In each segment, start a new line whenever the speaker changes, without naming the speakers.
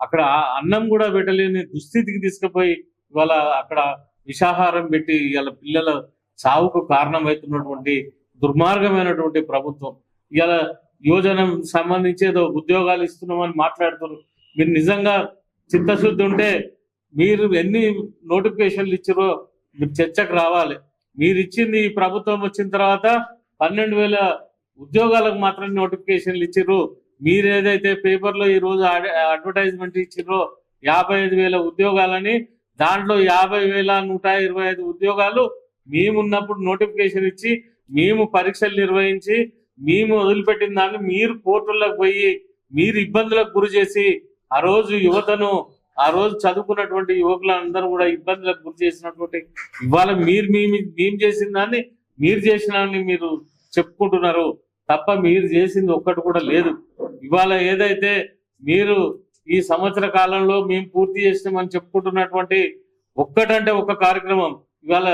అక్కడ అన్నం కూడా పెట్టలేని దుస్థితికి తీసుకుపోయి ఇవాళ అక్కడ విషాహారం పెట్టి ఇవాళ పిల్లల సావుకు కారణమవుతున్నటువంటి దుర్మార్గమైనటువంటి ప్రభుత్వం. ఇవాళ యువజన సంబంధించి ఏదో ఉద్యోగాలు ఇస్తున్నామని మాట్లాడుతున్నారు. మీరు నిజంగా చిత్తశుద్ధి ఉంటే మీరు ఎన్ని నోటిఫికేషన్లు ఇచ్చారో మీరు చర్చకు రావాలి. మీరు ఇచ్చింది ఈ ప్రభుత్వం వచ్చిన తర్వాత 12,000 ఉద్యోగాలకు మాత్రం నోటిఫికేషన్లు ఇచ్చారు. మీరు ఏదైతే పేపర్లో ఈ రోజు అడ్వర్టైజ్మెంట్ ఇచ్చారో 55,000 ఉద్యోగాలని, దాంట్లో 50,125 ఉద్యోగాలు మేమున్నప్పుడు నోటిఫికేషన్ ఇచ్చి మేము పరీక్షలు నిర్వహించి మేము వదిలిపెట్టిన దాన్ని మీరు కోర్టులకు పోయి మీరు ఇబ్బందులకు గురి చేసి ఆ రోజు యువతను, ఆ రోజు చదువుకున్నటువంటి యువకులందరూ కూడా ఇబ్బందులకు గురి చేసినటువంటి ఇవాళ మేము చేసిన దాన్ని మీరు చేసినాన్ని మీరు చెప్పుకుంటున్నారు తప్ప మీరు చేసింది ఒక్కటి కూడా లేదు. ఇవాళ ఏదైతే మీరు ఈ సంవత్సర కాలంలో మేము పూర్తి చేసినామని చెప్పుకుంటున్నటువంటి ఒక్కటంటే ఒక్క కార్యక్రమం, ఇవాళ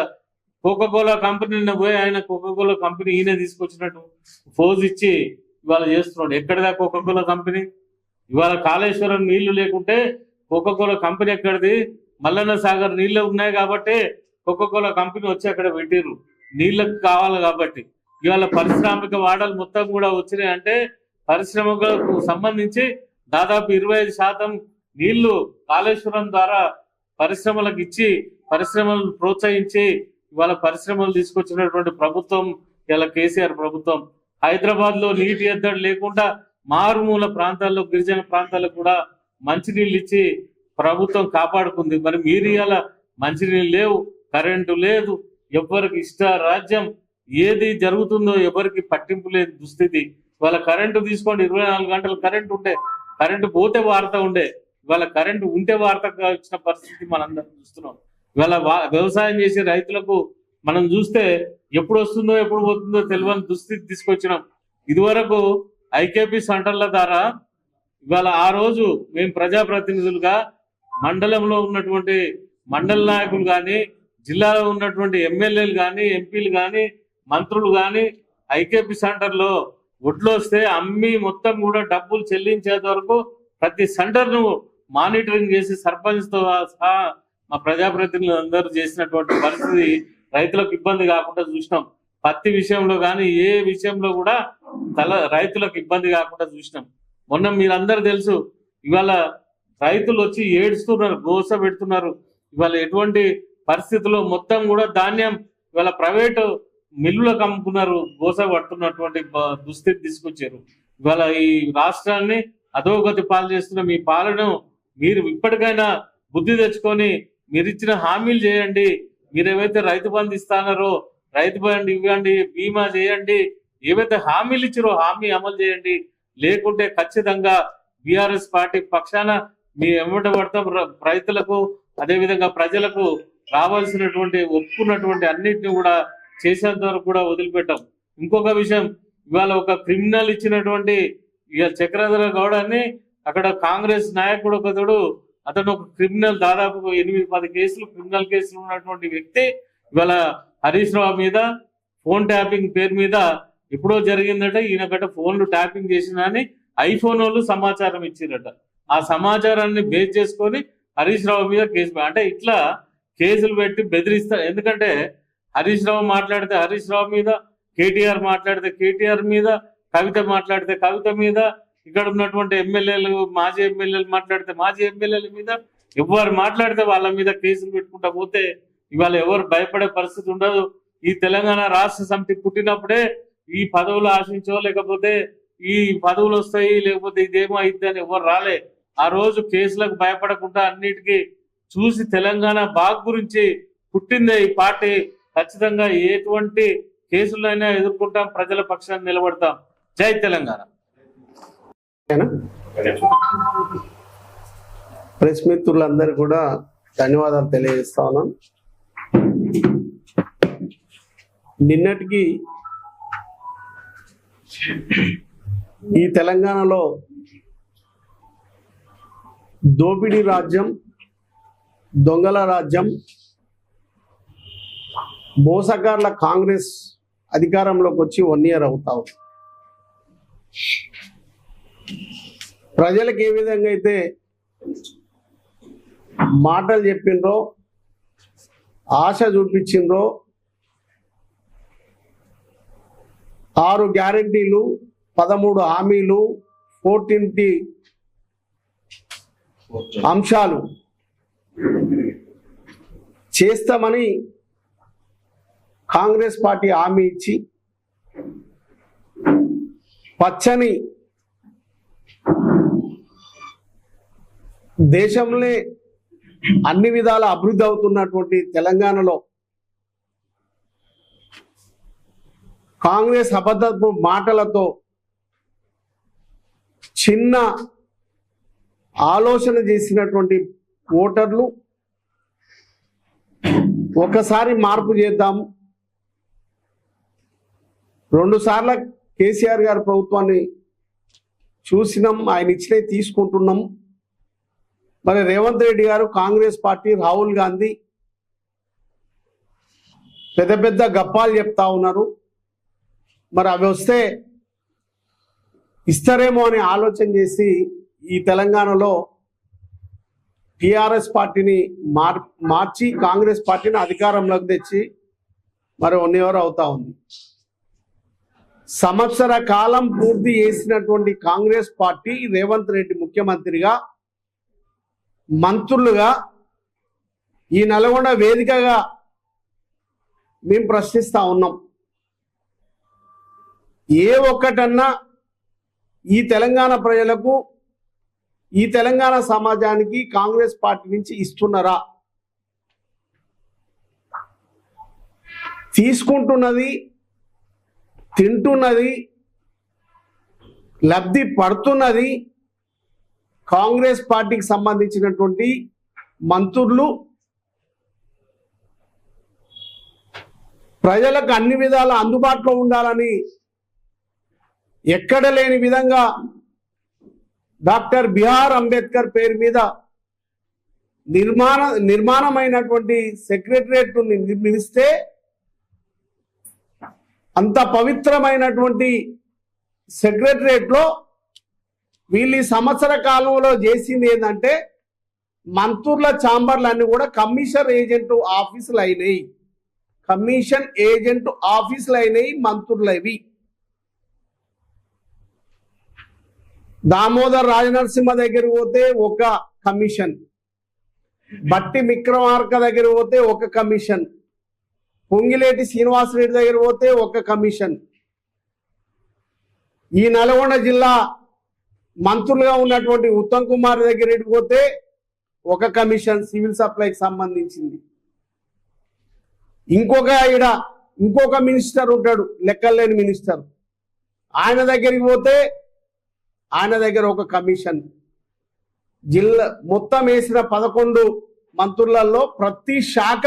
కోకాకోలా కంపెనీని పోయి ఆయన కోకాకోలా కంపెనీ ఈయన తీసుకొచ్చినట్టు ఫోజ్ ఇచ్చి ఇవాళ చేస్తున్నాడు. ఎక్కడిదా కోకాకోలా కంపెనీ? ఇవాళ కాళేశ్వరం నీళ్లు లేకుంటే కోకాకోలా కంపెనీ ఎక్కడిది? మల్లన్న సాగర్ నీళ్లు ఉన్నాయి కాబట్టి కోకాకోలా కంపెనీ వచ్చి అక్కడ పెట్టిర్రు, నీళ్ళకు కావాలి కాబట్టి. ఇవాళ పారిశ్రామిక వాడలు మొత్తం కూడా వచ్చినాయి అంటే పరిశ్రమలకు సంబంధించి దాదాపు 25% నీళ్లు కాళేశ్వరం ద్వారా పరిశ్రమలకు ఇచ్చి పరిశ్రమలను ప్రోత్సహించి ఇవాళ పరిశ్రమలు తీసుకొచ్చినటువంటి ప్రభుత్వం ఇలా కేసీఆర్ ప్రభుత్వం. హైదరాబాద్ లో నీటి ఎద్దడి లేకుండా మారుమూల ప్రాంతాల్లో, గిరిజన ప్రాంతాలకు కూడా మంచినీళ్ళు ఇచ్చి ప్రభుత్వం కాపాడుకుంది. మరి మీరు ఇలా మంచినీళ్ళు లేవు, కరెంటు లేదు, ఎవరికి ఇష్ట రాజ్యం ఏది జరుగుతుందో ఎవరికి పట్టింపు లేని దుస్థితి. ఇవాళ కరెంటు తీసుకోండి, 24 గంటలు కరెంటు ఉంటే, కరెంటు పోతే వార్త ఉండే, ఇవాళ కరెంటు ఉంటే వార్త వచ్చిన పరిస్థితి మనందరం చూస్తున్నాం. ఇవాళ వ్యవసాయం చేసే రైతులకు మనం చూస్తే ఎప్పుడు వస్తుందో ఎప్పుడు పోతుందో తెలియని దుస్థితి తీసుకొచ్చినాం. ఇదివరకు ఐకేపీ సెంటర్ల ద్వారా ఇవాళ ఆ రోజు మేము ప్రజాప్రతినిధులుగా మండలంలో ఉన్నటువంటి మండల నాయకులు కానీ, జిల్లాలో ఉన్నటువంటి ఎమ్మెల్యేలు కానీ, ఎంపీలు కానీ, మంత్రులు కానీ ఐకేపీ సెంటర్లో ఒడ్లు వస్తే అమ్మి మొత్తం కూడా డబ్బులు చెల్లించేంత వరకు ప్రతి సెంటర్ను మానిటరింగ్ చేసి సర్పంచ్తో సహా మా ప్రజాప్రతినిధులు అందరూ చేసినటువంటి పరిస్థితి రైతులకు ఇబ్బంది కాకుండా చూసినాం. పత్తి విషయంలో కానీ ఏ విషయంలో కూడా రైతులకు ఇబ్బంది కాకుండా చూసినాం. మొన్న మీరందరూ తెలుసు, ఇవాళ రైతులు వచ్చి ఏడుస్తున్నారు, గోస పెడుతున్నారు. ఇవాళ ఎటువంటి పరిస్థితుల్లో మొత్తం కూడా ధాన్యం ఇవాళ ప్రైవేటు మిల్లులకు అమ్ముకున్నారు, గోస పడుతున్నటువంటి దుస్థితి తీసుకొచ్చారు. ఇవాళ ఈ రాష్ట్రాన్ని అధోగతి పాలు చేస్తున్న మీ పాలన మీరు ఇప్పటికైనా బుద్ధి తెచ్చుకొని మీరు ఇచ్చిన హామీలు చేయండి. మీరు ఏవైతే రైతు బంధు ఇస్తానారో రైతు బంధు ఇవ్వండి, బీమా చేయండి, ఏవైతే హామీలు ఇచ్చారో హామీ అమలు చేయండి. లేకుంటే ఖచ్చితంగా బీఆర్ఎస్ పార్టీ పక్షాన మీ ఎమ్మట పడతాం. రైతులకు అదేవిధంగా ప్రజలకు రావాల్సినటువంటి ఒప్పుకున్నటువంటి అన్నిటిని కూడా చేసేంత వరకు కూడా వదిలిపెట్టాం. ఇంకొక విషయం, ఇవాళ ఒక క్రిమినల్ ఇచ్చినటువంటి ఇక చక్రధర గౌడ్ అని అక్కడ కాంగ్రెస్ నాయకుడు ఒకడు, అతను ఒక క్రిమినల్, దాదాపు 8-10 కేసులు క్రిమినల్ కేసులు ఉన్నటువంటి వ్యక్తి ఇవాళ హరీష్ రావు మీద ఫోన్ ట్యాపింగ్ పేరు మీద ఎప్పుడో జరిగిందట. ఈయన గట్ట ఫోన్లు ట్యాపింగ్ చేసిన అని ఐఫోన్ వాళ్ళు సమాచారం ఇచ్చిరట. ఆ సమాచారాన్ని బేస్ చేసుకొని హరీష్ రావు మీద కేసు, అంటే ఇట్లా కేసులు పెట్టి బెదిరిస్తారు. ఎందుకంటే హరీష్ రావు మాట్లాడితే హరీష్ రావు మీద, కేటీఆర్ మాట్లాడితే కేటీఆర్ మీద, కవిత మాట్లాడితే కవిత మీద, ఇక్కడ ఉన్నటువంటి ఎమ్మెల్యేలు, మాజీ ఎమ్మెల్యేలు మాట్లాడితే మాజీ ఎమ్మెల్యేల మీద, ఎవరు మాట్లాడితే వాళ్ళ మీద కేసులు పెట్టుకుంటా పోతే ఇవాళ ఎవరు భయపడే పరిస్థితి ఉండదు. ఈ తెలంగాణ రాష్ట్ర సమితి పుట్టినప్పుడే ఈ పదవులు ఆశించో, లేకపోతే ఈ పదవులు వస్తాయి, లేకపోతే ఇదేమో అయిద్ది అని ఎవరు రాలే. ఆ రోజు కేసులకు భయపడకుండా అన్నిటికీ చూసి తెలంగాణ బాగు గురించి పుట్టిందే ఈ పార్టీ. ఖచ్చితంగా ఎటువంటి కేసులైనా ఎదుర్కొంటాం, ప్రజల పక్షాన్ని నిలబడతాం. జై తెలంగాణ.
ప్రెస్ మిత్రులందరూ కూడా ధన్యవాదాలు తెలియజేస్తా ఉన్నాను. నిన్నటికి ఈ తెలంగాణలో దోపిడీ రాజ్యం, దొంగల రాజ్యం, మోసగాళ్ల కాంగ్రెస్ అధికారంలోకి వచ్చి 1 year అవుతా ఉంది. ప్రజలకు ఏ విధంగా అయితే మాటలు చెప్పిండ్రో, ఆశ చూపించిండ్రో, 6 గ్యారెంటీలు, 13 హామీలు, 14 అంశాలు చేస్తామని కాంగ్రెస్ పార్టీ హామీ ఇచ్చి పచ్చని దేశంలో అన్ని విధాల అభివృద్ధి అవుతున్నటువంటి తెలంగాణలో కాంగ్రెస్ అబద్ధపు మాటలతో చిన్న ఆలోచన చేసినటువంటి ఓటర్లు ఒకసారి మార్పు చేద్దాం, 2 సార్లు కేసీఆర్ గారి ప్రభుత్వాన్ని చూసినాం, ఆయన ఇచ్చినవి తీసుకుంటున్నాం. మరి రేవంత్ రెడ్డి గారు, కాంగ్రెస్ పార్టీ, రాహుల్ గాంధీ పెద్ద పెద్ద గప్పాలు చెప్తా ఉన్నారు. మరి అవి వస్తే ఇస్తారేమో అని ఆలోచన చేసి ఈ తెలంగాణలో టిఆర్ఎస్ పార్టీని మార్చి కాంగ్రెస్ పార్టీని అధికారంలోకి తెచ్చి మరి 1 year అవుతా ఉంది. సంవత్సర కాలం పూర్తి చేసినటువంటి కాంగ్రెస్ పార్టీ రేవంత్ రెడ్డి ముఖ్యమంత్రిగా, మంత్రులుగా ఈ నల్గొండ వేదికగా మేము ప్రశ్నిస్తా ఉన్నాం. ఏ ఒక్కటన్నా ఈ తెలంగాణ ప్రజలకు, ఈ తెలంగాణ సమాజానికి కాంగ్రెస్ పార్టీ నుంచి ఇస్తున్నారా? తీసుకుంటున్నది, తింటున్నది, లబ్ధి పడుతున్నది కాంగ్రెస్ పార్టీకి సంబంధించినటువంటి మంత్రులు. ప్రజలకు అన్ని విధాల అందుబాటులో ఉండాలని ఎక్కడ లేని విధంగా డాక్టర్ బిఆర్ అంబేద్కర్ పేరు మీద నిర్మాణమైనటువంటి సెక్రటరియట్ నిర్మిస్తే అంత పవిత్రమైనటువంటి సెక్రటరియట్ లో వీళ్ళు ఈ సంవత్సర కాలంలో చేసింది ఏంటంటే మంత్రుల ఛాంబర్లన్నీ కూడా కమిషన్ ఏజెంట్ ఆఫీసులు అయినాయి. కమిషన్ ఏజెంట్ ఆఫీసులు అయినాయి మంత్రులవి. దామోదర్ రాజనరసింహ దగ్గర పోతే ఒక కమిషన్, బట్టి విక్రమార్క దగ్గర పోతే ఒక కమిషన్, పొంగిలేటి శ్రీనివాసరెడ్డి దగ్గర పోతే ఒక కమిషన్, ఈ నల్గొండ జిల్లా మంత్రులుగా ఉన్నటువంటి ఉత్తమ్ కుమార్ దగ్గర పోతే ఒక కమిషన్ సివిల్ సప్లైకి సంబంధించింది. ఇంకొక మినిస్టర్ ఉంటాడు, లెక్కలేని మినిస్టర్, ఆయన దగ్గరికి పోతే ఆయన దగ్గర ఒక కమిషన్. జిల్లా మొత్తం వేసిన 11 మంత్రులలో ప్రతి శాఖ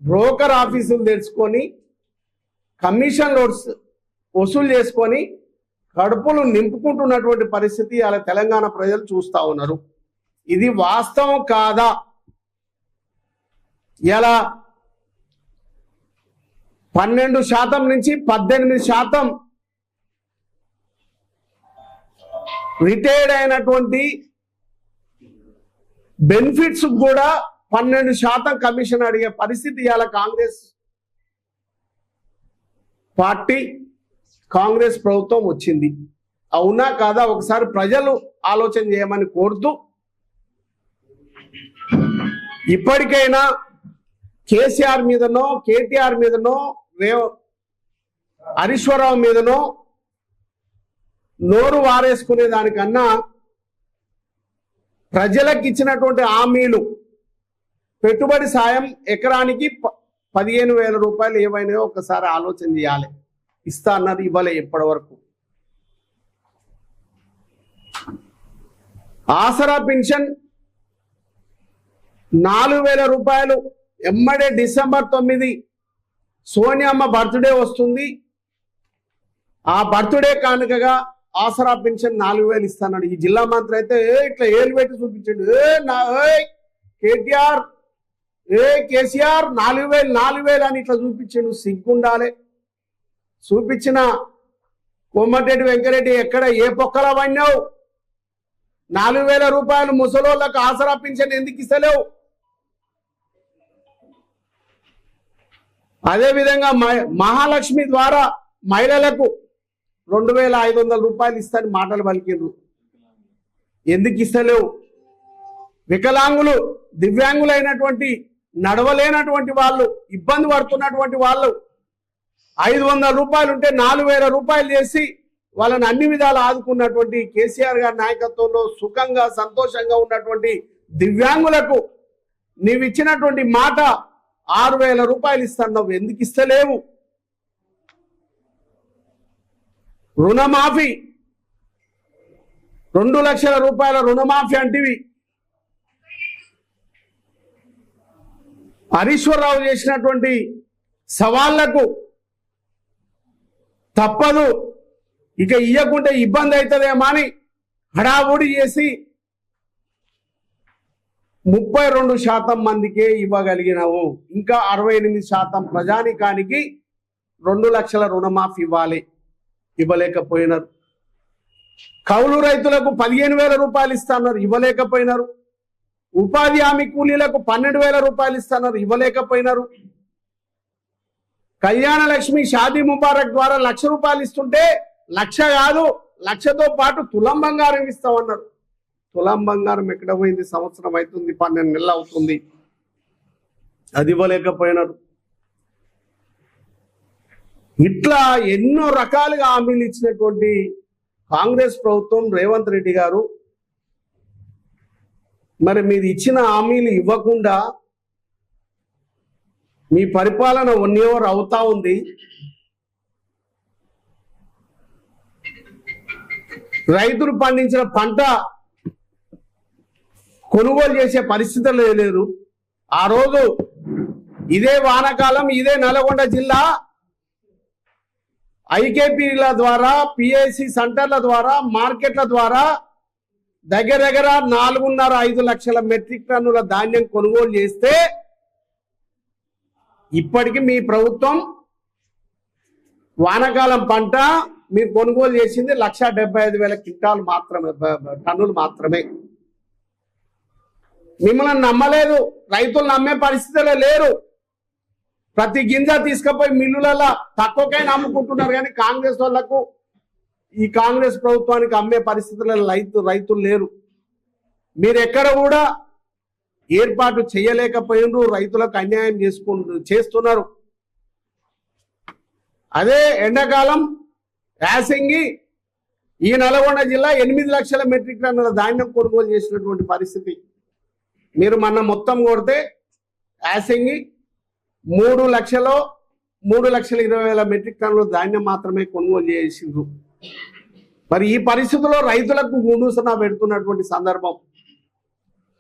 బ్రోకర్ ఆఫీసులు తెచ్చుకొని కమిషన్ వసూలు చేసుకొని కడుపులు నింపుకుంటున్నటువంటి పరిస్థితి అలా తెలంగాణ ప్రజలు చూస్తా ఉన్నారు. ఇది వాస్తవం కాదా? ఇలా 12% నుంచి 18% రిటైర్డ్ అయినటువంటి బెనిఫిట్స్ కూడా 12% కమిషన్ అడిగే పరిస్థితి ఇవాళ కాంగ్రెస్ పార్టీ, కాంగ్రెస్ ప్రభుత్వం వచ్చింది. అవునా కాదా ఒకసారి ప్రజలు ఆలోచన చేయమని కోరుతూ, ఇప్పటికైనా కేసీఆర్ మీదనో, కేటీఆర్ మీదనో, హరీశ్వరరావు మీదనో నోరు వారేసుకునే దానికన్నా ప్రజలకు ఇచ్చినటువంటి హామీలు, పెట్టుబడి సాయం ఎకరానికి 15,000 రూపాయలు ఏవైనా ఒకసారి ఆలోచన చేయాలి. ఇస్తా అన్నారు, ఇవ్వలే ఇప్పటి వరకు. ఆసరా పెన్షన్ 4,000 రూపాయలు ఎమ్మడే డిసెంబర్ 9 సోనియమ్మ బర్త్డే వస్తుంది. ఆ బర్త్డే కానుకగా ఆసరా పెన్షన్ 4,000 ఇస్తాడు. ఈ జిల్లా మంత్రి అయితే ఇట్లా ఏలు పెట్టి చూపించాడు, కేటీఆర్ కేసీఆర్ 4,000 అని ఇట్లా చూపించాడు. సిగ్గుండాలి. చూపించిన కోమటిరెడ్డి వెంకరెడ్డి ఎక్కడ ఏ పొక్కలా పడినావు? 4,000 రూపాయలు ముసలోళ్ళకు ఆసరా పింఛన్ ఎందుకు ఇస్తలేవు? అదేవిధంగా మహాలక్ష్మి ద్వారా మహిళలకు 2,500 రూపాయలు ఇస్తారని మాటలు పలికిండ్రు, ఎందుకు ఇస్తలేవు? వికలాంగులు, దివ్యాంగులైనటువంటి, నడవలేనటువంటి వాళ్ళు, ఇబ్బంది పడుతున్నటువంటి వాళ్ళు 500 రూపాయలు ఉంటే 4,000 రూపాయలు చేసి వాళ్ళని అన్ని విధాలు ఆదుకున్నటువంటి కేసీఆర్ గారి నాయకత్వంలో సుఖంగా సంతోషంగా ఉన్నటువంటి దివ్యాంగులకు నీవు ఇచ్చినటువంటి మాట 6,000 రూపాయలు ఇస్తున్నావు, ఎందుకు ఇస్తలేవు? రుణమాఫీ 2 లక్షల రూపాయల రుణమాఫీ అంటివి హరీశ్వరరావు చేసినటువంటి సవాళ్లకు తప్పదు, ఇక ఇయ్యకుంటే ఇబ్బంది అవుతుందేమో అని హడావుడి చేసి 32% మందికే ఇవ్వగలిగినావు. ఇంకా 68% ప్రజానికానికి 2 లక్షల రుణమాఫీ ఇవ్వలేకపోయినారు. కౌలు రైతులకు 15,000 రూపాయలు ఇస్తున్నారు, ఇవ్వలేకపోయినారు. ఉపాధి హామీ కూలీలకు 12,000 రూపాయలు ఇస్తున్నారు, ఇవ్వలేకపోయినారు. కళ్యాణ లక్ష్మి, షాదీ ముబారక్ ద్వారా 1,00,000 రూపాయలు ఇస్తుంటే 1,00,000 కాదు, 1,00,000తో పాటు తులం బంగారం ఇస్తామన్నారు. తులం బంగారం ఎక్కడ పోయింది? సంవత్సరం అవుతుంది, 12 నెలలు అవుతుంది, అది ఇవ్వలేకపోయినారు. ఇట్లా ఎన్నో రకాలుగా హామీలు ఇచ్చినటువంటి కాంగ్రెస్ ప్రభుత్వం, రేవంత్ రెడ్డి గారు, మరి మీరు ఇచ్చిన హామీలు ఇవ్వకుండా మీ పరిపాలన 1 ఇయర్ అవుతా ఉంది. రైతులు పండించిన పంట కొనుగోలు చేసే పరిస్థితులు లేరు. ఆ రోజు ఇదే వానాకాలం, ఇదే నల్గొండ జిల్లా ఐకేపీల ద్వారా, పిఐసి సెంటర్ల ద్వారా, మార్కెట్ల ద్వారా దగ్గర 4.5 లక్షల మెట్రిక్ టన్నుల ధాన్యం కొనుగోలు చేస్తే ఇప్పటికి మీ ప్రభుత్వం వానాకాలం పంట మీరు కొనుగోలు చేసింది 1,75,000 క్వింటాలు మాత్రమే, టన్నులు మాత్రమే. మిమ్మల్ని నమ్మలేదు, రైతులు నమ్మే పరిస్థితులే లేరు. ప్రతి గింజ తీసుకుపోయి మిల్లులలో తక్కువకైనా అమ్ముకుంటున్నారు, కానీ కాంగ్రెస్ వాళ్లకు, ఈ కాంగ్రెస్ ప్రభుత్వానికి అమ్మే పరిస్థితులలో రైతులు లేరు. మీరు ఎక్కడ కూడా ఏర్పాటు చేయలేకపోయినరు, రైతులకు అన్యాయం చేస్తున్నారు. అదే ఎండాకాలం యాసంగి ఈ నల్గొండ జిల్లా 8 లక్షల మెట్రిక్ టన్నుల ధాన్యం కొనుగోలు చేసినటువంటి పరిస్థితి. మీరు మొన్న మొత్తం కొడితే యాసంగి 3,20,000 మెట్రిక్ టన్నుల ధాన్యం మాత్రమే కొనుగోలు చేసిండ్రు. మరి ఈ పరిస్థితుల్లో రైతులకు గుండుసన పెడుతున్నటువంటి సందర్భం,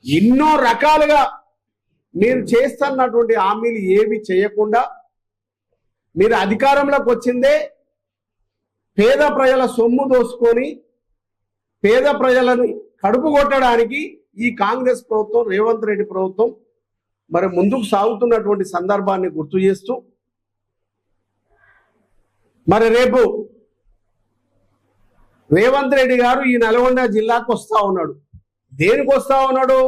ఎన్నో రకాలుగా మీరు చేస్తున్నటువంటి హామీలు ఏవి చేయకుండా మీరు అధికారంలోకి వచ్చిందే పేద ప్రజల సొమ్ము దోసుకొని పేద ప్రజలను కడుపు కొట్టడానికి ఈ కాంగ్రెస్ ప్రభుత్వం, రేవంత్ రెడ్డి ప్రభుత్వం మరి ముందుకు సాగుతున్నటువంటి సందర్భాన్ని గుర్తు చేస్తూ, మరి రేపు రేవంత్ రెడ్డి గారు ఈ నల్గొండ జిల్లాకు వస్తా ఉన్నాడు. దేనికి వస్తా ఉన్నాడు?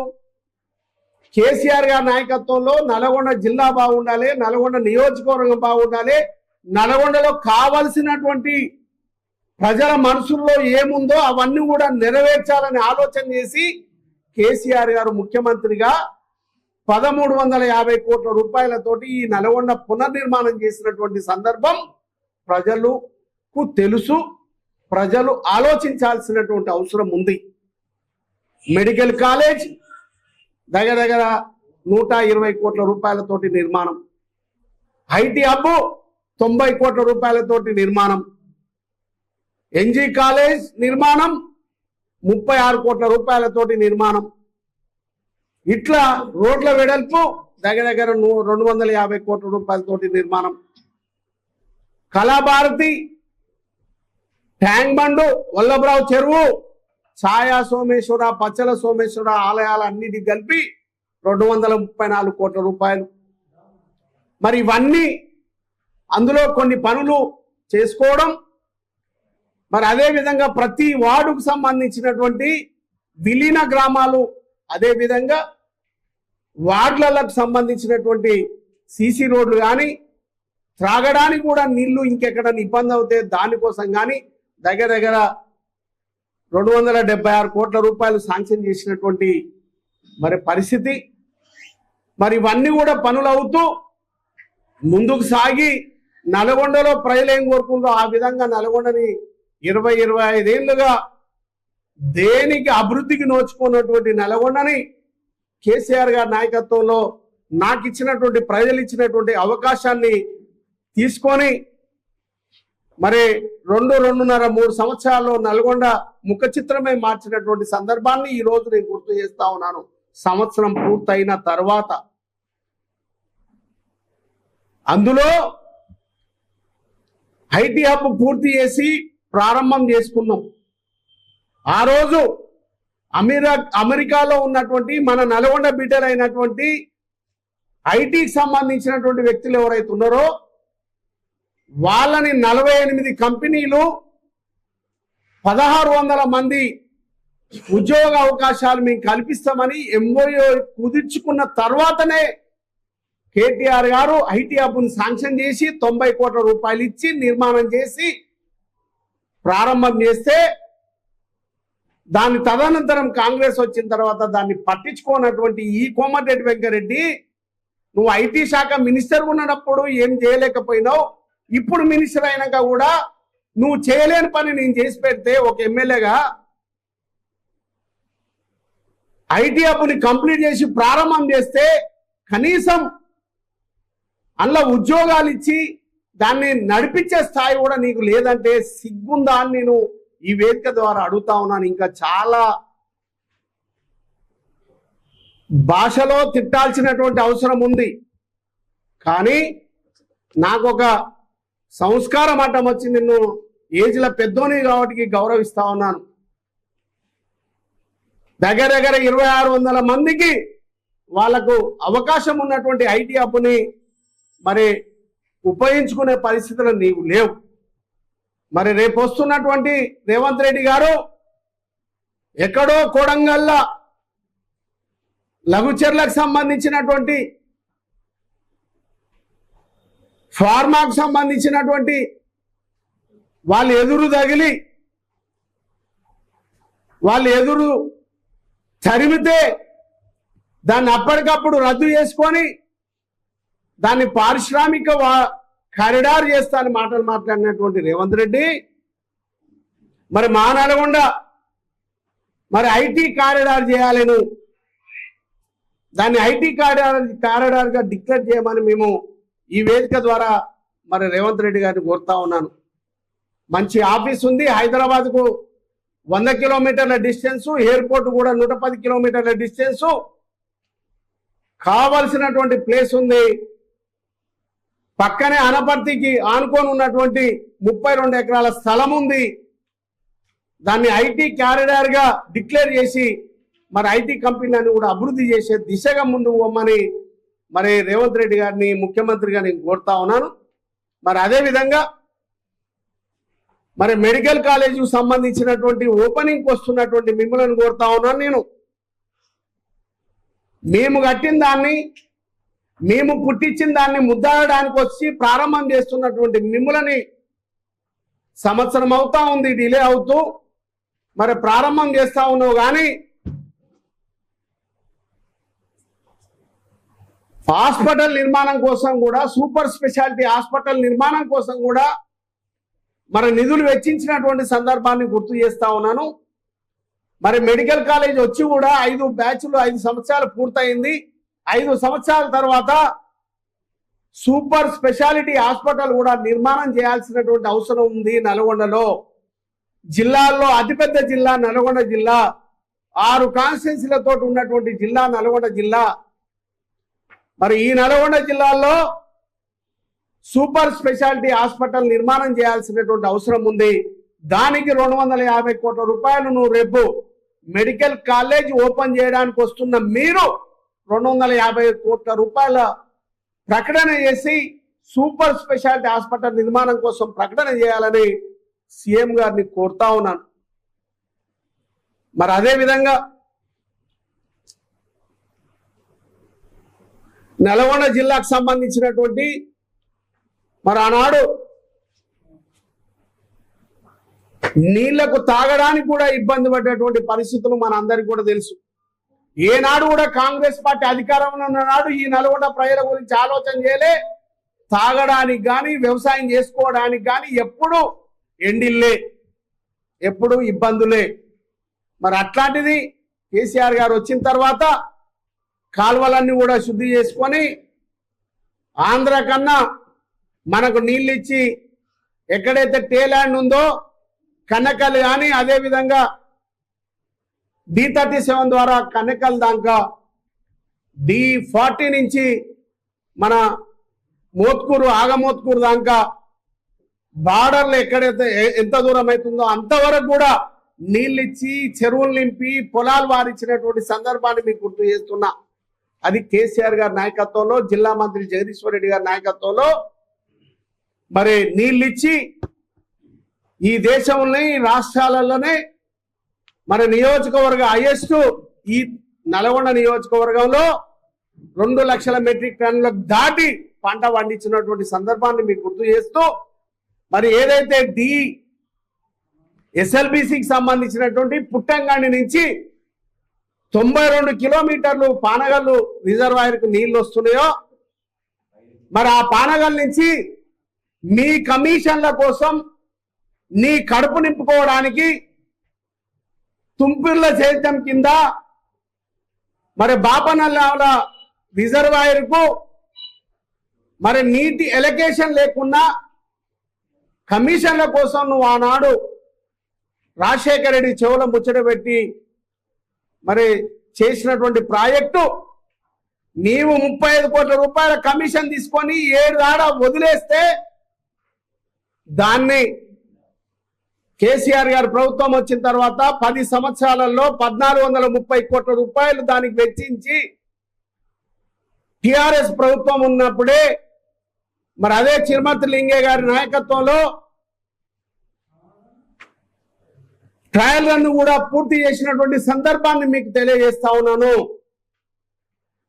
కేసీఆర్ గారి నాయకత్వంలో నల్గొండ జిల్లా బాగుండాలి, నల్గొండ నియోజకవర్గం బాగుండాలి, నల్గొండలో కావలసినటువంటి ప్రజల మనసుల్లో ఏముందో అవన్నీ కూడా నెరవేర్చాలని ఆలోచన చేసి కేసీఆర్ గారు ముఖ్యమంత్రిగా 1,350 కోట్ల రూపాయలతోటి ఈ నల్గొండ పునర్నిర్మాణం చేసినటువంటి సందర్భం ప్రజలకు తెలుసు. ప్రజలు ఆలోచించాల్సినటువంటి అవసరం ఉంది. మెడికల్ కాలేజ్ దగ్గర 120 కోట్ల రూపాయలతోటి నిర్మాణం, ఐటీ హబ్ 90 కోట్ల రూపాయలతోటి నిర్మాణం, ఎన్జీ కాలేజ్ నిర్మాణం 36 కోట్ల రూపాయలతోటి నిర్మాణం. ఇట్లా రోడ్ల వెడల్పు దగ్గర 250 కోట్ల రూపాయలతోటి నిర్మాణం. కళాభారతి, ట్యాంక్ బండు, వల్లభరావు చెరువు, ఛాయా సోమేశ్వర, పచ్చల సోమేశ్వర ఆలయాలన్నిటి కలిపి 234 కోట్ల రూపాయలు. మరి ఇవన్నీ అందులో కొన్ని పనులు చేసుకోవడం, మరి అదే విధంగా ప్రతి వార్డుకు సంబంధించినటువంటి విలీన గ్రామాలు, అదే విధంగా వార్డులకు సంబంధించినటువంటి సీసీ రోడ్లు కానీ, త్రాగడానికి కూడా నీళ్లు ఇంకెక్కడ ఇబ్బంది అవుతే దానికోసం కానీ దగ్గర దగ్గర 276 కోట్ల రూపాయలు శాంక్షన్ చేసినటువంటి మరి పరిస్థితి. మరి ఇవన్నీ కూడా పనులు అవుతూ ముందుకు సాగి నల్గొండలో ప్రజలు ఏం కోరుకుందో ఆ విధంగా నల్గొండని 20-25 ఏళ్లుగా దేనికి అభివృద్ధికి నోచుకున్నటువంటి నల్గొండని కేసీఆర్ గారి నాయకత్వంలో నాకు ఇచ్చినటువంటి ప్రజలు ఇచ్చినటువంటి అవకాశాన్ని తీసుకొని మరి 2-2.5-3 సంవత్సరాల్లో నల్గొండ ముఖ చిత్రమే మార్చినటువంటి సందర్భాన్ని ఈ రోజు నేను గుర్తు చేస్తా ఉన్నాను. సంవత్సరం పూర్తయిన తర్వాత అందులో ఐటీ హబ్ పూర్తి చేసి ప్రారంభం చేసుకున్నాం. ఆ రోజు అమెరికాలో ఉన్నటువంటి మన నల్గొండ బిడ్డలైనటువంటి ఐటీకి సంబంధించినటువంటి వ్యక్తులు ఎవరైతే ఉన్నారో వాళ్ళని 48 కంపెనీలు 1600 మంది ఉద్యోగ అవకాశాలు మేము కల్పిస్తామని ఎంఓయూ కుదుర్చుకున్న తర్వాతనే కేటీఆర్ గారు ఐటీ హబ్ను శాంక్షన్ చేసి 90 కోట్ల రూపాయలు ఇచ్చి నిర్మాణం చేసి ప్రారంభం చేస్తే దాని తదనంతరం కాంగ్రెస్ వచ్చిన తర్వాత దాన్ని పట్టించుకోనటువంటి ఈ కోమటిరెడ్డి వెంకరెడ్డి, నువ్వు ఐటీ శాఖ మినిస్టర్ ఉన్నప్పుడు ఏం చేయలేకపోయినావు, ఇప్పుడు మినిస్టర్ అయినాక కూడా నువ్వు చేయలేని పని నేను చేసి పెడితే ఒక ఎమ్మెల్యేగా ఐటీ హబ్ని కంప్లీట్ చేసి ప్రారంభం చేస్తే కనీసం అందులో ఉద్యోగాలు ఇచ్చి దాన్ని నడిపించే స్థాయి కూడా నీకు లేదంటే సిగ్గుందా అని నేను ఈ వేదిక ద్వారా అడుగుతా ఉన్నాను. ఇంకా చాలా భాషలో తిట్టాల్సినటువంటి అవసరం ఉంది, కానీ నాకు ఒక సంస్కారం అడ్డం వచ్చి నిన్ను ఏజ్ల పెద్దోని కాబట్టి గౌరవిస్తా ఉన్నాను. దగ్గర దగ్గర 2600 మందికి వాళ్లకు అవకాశం ఉన్నటువంటి ఐటీ హబ్ని మరి ఉపయోగించుకునే పరిస్థితులు నీవు లేవు. మరి రేపు వస్తున్నటువంటి రేవంత్ రెడ్డి గారు ఎక్కడో కొడంగల్ల లఘుచర్లకు సంబంధించినటువంటి ఫార్మాకు సంబంధించినటువంటి వాళ్ళు ఎదురు తగిలి వాళ్ళు ఎదురు తరిమితే దాన్ని అప్పటికప్పుడు రద్దు చేసుకొని దాన్ని పారిశ్రామిక కారిడార్ చేస్తానని మాటలు మాట్లాడినటువంటి రేవంత్ రెడ్డి మరి మా నల్గొండ మరి ఐటీ కారిడార్ చేయాలను, దాన్ని ఐటీ కారిడార్గా డిక్లేర్ చేయమని మేము ఈ వేదిక ద్వారా మరి రేవంత్ రెడ్డి గారిని కోరుతా ఉన్నాను. మంచి ఆఫీస్ ఉంది, హైదరాబాద్కు 100 కిలోమీటర్ల డిస్టెన్స్, ఎయిర్పోర్ట్ కూడా 110 కిలోమీటర్ల డిస్టెన్స్, కావలసినటువంటి ప్లేస్ ఉంది. పక్కనే అనపర్తికి ఆనుకొని ఉన్నటువంటి 32 ఎకరాల స్థలం ఉంది. దాన్ని ఐటీ కారిడార్ గా డిక్లేర్ చేసి మరి ఐటీ కంపెనీలను కూడా అభివృద్ధి చేసే దిశగా ముందుకు పోమని మరి రేవంత్ రెడ్డి గారిని ముఖ్యమంత్రిగా నేను కోరుతా ఉన్నాను. మరి అదే విధంగా మరి మెడికల్ కాలేజీకి సంబంధించినటువంటి ఓపెనింగ్ వస్తున్నటువంటి మిమ్మల్ని కోరుతా ఉన్నాను. నేను మేము కట్టిన దాన్ని, మేము పుట్టించిన దాన్ని ముద్దాడడానికి వచ్చి ప్రారంభం చేస్తున్నటువంటి మిమ్మల్ని సంవత్సరం అవుతా ఉంది డిలే అవుతూ, మరి ప్రారంభం చేస్తా ఉన్నావు కానీ హాస్పిటల్ నిర్మాణం కోసం కూడా, సూపర్ స్పెషాలిటీ హాస్పిటల్ నిర్మాణం కోసం కూడా మరి నిధులు వెచ్చించినటువంటి సందర్భాన్ని గుర్తు చేస్తా ఉన్నాను. మరి మెడికల్ కాలేజ్ వచ్చి కూడా 5 బ్యాచ్లు 5 సంవత్సరాలు పూర్తయింది. 5 సంవత్సరాల తర్వాత సూపర్ స్పెషాలిటీ హాస్పిటల్ కూడా నిర్మాణం చేయాల్సినటువంటి అవసరం ఉంది. నల్గొండలో జిల్లాల్లో అతిపెద్ద జిల్లా నల్గొండ జిల్లా, 6 కాన్స్టిట్యున్సీలతో ఉన్నటువంటి జిల్లా నల్గొండ జిల్లా. మరి ఈ నల్గొండ జిల్లాలో సూపర్ స్పెషాలిటీ హాస్పిటల్ నిర్మాణం చేయాల్సినటువంటి అవసరం ఉంది. దానికి 250 కోట్ల రూపాయలు నువ్వు రేపు మెడికల్ కాలేజ్ ఓపెన్ చేయడానికి వస్తున్న మీరు 250 కోట్ల రూపాయల ప్రకటన చేసి సూపర్ స్పెషాలిటీ హాస్పిటల్ నిర్మాణం కోసం ప్రకటన చేయాలని సీఎం గారిని కోరుతా ఉన్నాను. మరి అదే విధంగా నల్గొండ జిల్లాకు సంబంధించినటువంటి మరి ఆనాడు నీళ్లకు తాగడానికి కూడా ఇబ్బంది పడ్డటువంటి పరిస్థితులు మన అందరికీ కూడా తెలుసు. ఏనాడు కూడా కాంగ్రెస్ పార్టీ అధికారంలో ఉన్ననాడు ఈ నల్గొండ ప్రజల గురించి ఆలోచన చేయలే. తాగడానికి కానీ వ్యవసాయం చేసుకోవడానికి కానీ ఎప్పుడు ఎండిల్లే, ఎప్పుడు ఇబ్బందులే. మరి అట్లాంటిది కేసీఆర్ గారు వచ్చిన తర్వాత కాలువలన్నీ కూడా శుద్ధి చేసుకొని ఆంధ్ర కన్నా మనకు నీళ్ళు ఇచ్చి ఎక్కడైతే టేలాండ్ ఉందో కనకల్ కానీ అదేవిధంగా D37 ద్వారా కనకల్ దాకా D40 నుంచి మన మోత్కూరు ఆగమోత్కూరు దాకా బార్డర్లు ఎక్కడైతే ఎంత దూరం అవుతుందో అంతవరకు కూడా నీళ్ళు ఇచ్చి చెరువులు నింపి పొలాలు వారిచ్చినటువంటి సందర్భాన్ని మీకు గుర్తు చేస్తున్నా. అది కేసీఆర్ గారి నాయకత్వంలో, జిల్లా మంత్రి జగదీశ్వర్ రెడ్డి గారి నాయకత్వంలో మరి నీళ్ళిచ్చి ఈ దేశంలోని రాష్ట్రాలలోనే మన నియోజకవర్గ హైయెస్ట్ ఈ నల్గొండ నియోజకవర్గంలో 2 లక్షల మెట్రిక్ టన్నులకు దాటి పంట పండించినటువంటి సందర్భాన్ని మీకు గుర్తు చేస్తూ మరి ఏదైతే SLBCకి సంబంధించినటువంటి పుట్టంగాడి నుంచి 92 కిలోమీటర్లు పానగల్లు రిజర్వాయర్కు నీళ్లు వస్తున్నాయో మరి ఆ పానగల్ నుంచి మీ కమిషన్ల కోసం నీ కడుపు నింపుకోవడానికి తుంపిర్ల సేద్యం కింద మరి బాపనల్ల రిజర్వాయర్కు మరి నీటి ఎలకేషన్ లేకుండా కమిషన్ల కోసం నువ్వు ఆనాడు రాజశేఖర రెడ్డి చెవుల ముచ్చట పెట్టి మరి చేసినటువంటి ప్రాజెక్టు నీవు 35 కోట్ల రూపాయల కమిషన్ తీసుకొని 7 దాడ వదిలేస్తే దాన్ని కేసీఆర్ గారి ప్రభుత్వం వచ్చిన తర్వాత 10 సంవత్సరాలలో 1430 కోట్ల రూపాయలు దానికి వెచ్చించి టిఆర్ఎస్ ప్రభుత్వం ఉన్నప్పుడే మరి అదే చిరుమర్తి లింగే గారి నాయకత్వంలో ట్రయల్ రన్ కూడా పూర్తి చేసినటువంటి సందర్భాన్ని మీకు తెలియజేస్తా ఉన్నాను.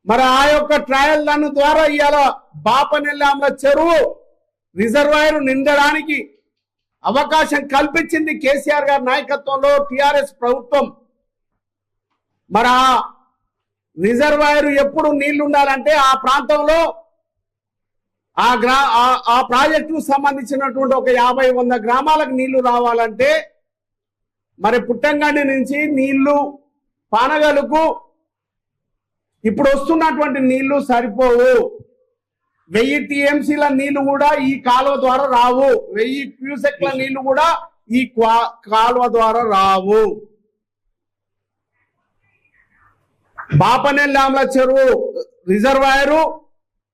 మరి ఆ యొక్క ట్రయల్ రన్ ద్వారా ఇవాళ బాపనెల్లాంల చెరువు రిజర్వాయర్ నిండడానికి అవకాశం కల్పించింది కేసీఆర్ గారి నాయకత్వంలో టిఆర్ఎస్ ప్రభుత్వం. మరి ఆ రిజర్వాయర్ ఎప్పుడు నీళ్లు ఉండాలంటే ఆ ప్రాంతంలో ఆ ప్రాజెక్టుకు సంబంధించినటువంటి ఒక 50-100 గ్రామాలకు నీళ్లు రావాలంటే మరి పుట్టంగండి నుంచి నీళ్లు పానగలకు ఇప్పుడు వస్తున్నటువంటి నీళ్లు సరిపోవు. 1000 TMCల నీళ్లు కూడా ఈ కాలువ ద్వారా రావు. 1000 క్యూసెక్ల నీళ్లు కూడా ఈ కాలువ ద్వారా రావు. బాపనెల్లాంల చెరువు రిజర్వాయరు